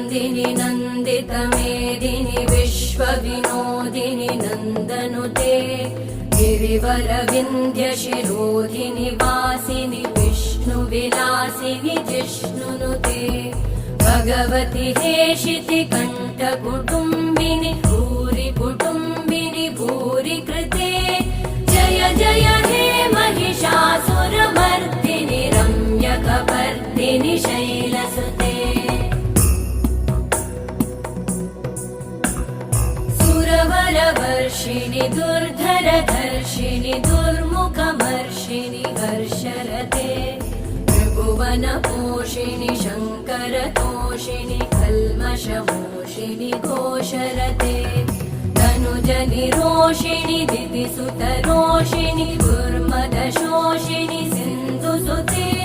नन्दिनि नन्दितमेदिनि विश्वविनोदिनि नन्दनुते गिरिवरविन्ध्यशिरोधिनि वासिनि विष्णुविलासिनि जिष्णुनुते भगवति हेशिति कण्ठकुटुम्बिनि भूरि कुटुम्बिनि भूरि कृते जय जय हे महिषासुरमर्दिनि रम्यकपर्दिनि शैलसुते सुरवरवर्षिणि दुर्धरधर्षिणि दुर्मुखमर्षिणि हर्षरते त्रिभुवनपोषिणि शङ्करतोषिणि कल्मषमोषिणि घोषरते तनुजनिरोषिणि दिदिसुतरोषिणि दुर्मदशोषिणि सिन्धुसुते